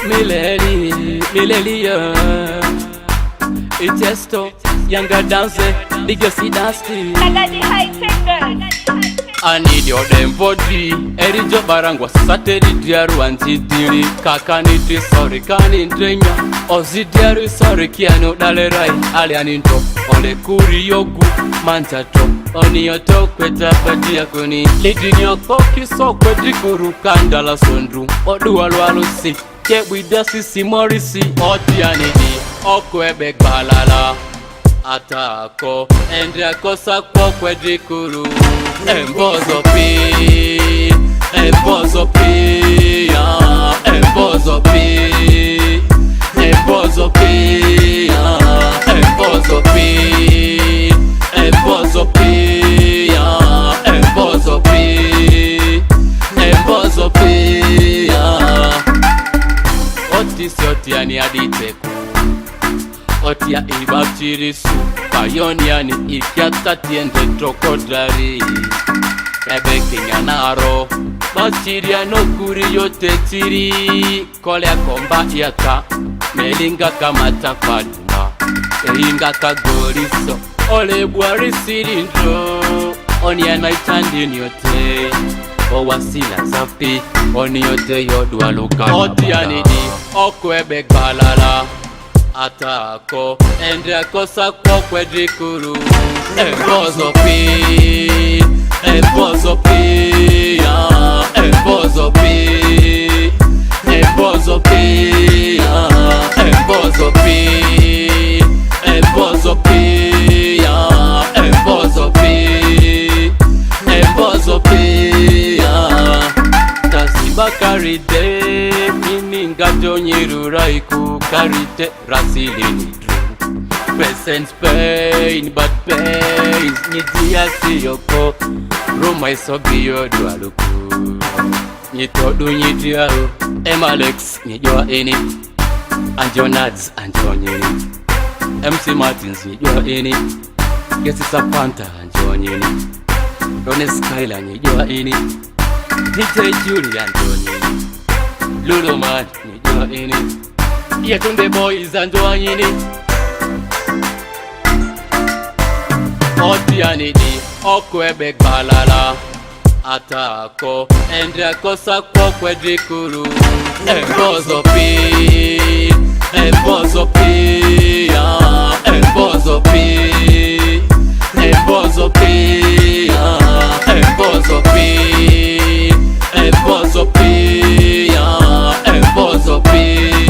Mileli, Itesto, younger dancer, legacy dance. I need your damn body. Erijo barangwa sateri diaru antidiri. Kakaniti sorry kanindrenya. Ozi diaru sorry kiano dalerai. Alianinto ole kuri yogu mantato. Oni yoto kweta padia kuni. Lidini yokoki so kwedi kuru kandala sondru. Odu alualusi. Kebwida sisi morisi. Oti anidi okwebe balala. Atako endre kosa kwa kwedi kuru. Embozo pi, embozo pi, embozo pi, embozo pi, embozo pi, embozo pi, embozo pi, embozo pi. Otisi otiani aditeku, otia ibachirisu, payoniani ikiata tiende trokodari. Ebe kinyanaro, basiria no kuri yote tiri. Kolea komba yaka, melinga kamata faluna. Einga kagoriso, ole buari sirindro. Onia naitandi nyote, owasila zafi. Oni yote yodwa luka. Otianidi, okwebe balala. Atako, endre kosa kwa kwedi kuru. Embozo pi, embozo pi, embozo pi, embozo pi, embozo pi, embozo pi, embozo pi, embozo pi. Tasiba karide, mininga jonyiru raiku karite rasilini. Present pain, but pain Nitia siyoko Roma isobi yodu aluku Nitodu nyitia Emalex nijua ini Anjonads anjonyini MC Martins nijua ini Gesi Sapanta anjonyini Rone Skyla nijua ini DJ Julie anjonyini Lulu Man nijua ini Yetunde Boys anjonyini Otianidi, okwebe balala. Atako, endre kosa kwa kwedi kuru. Embozo pi, embozo pi, embozo pi, embozo pi, embozo pi, embozo pi, embozo pi.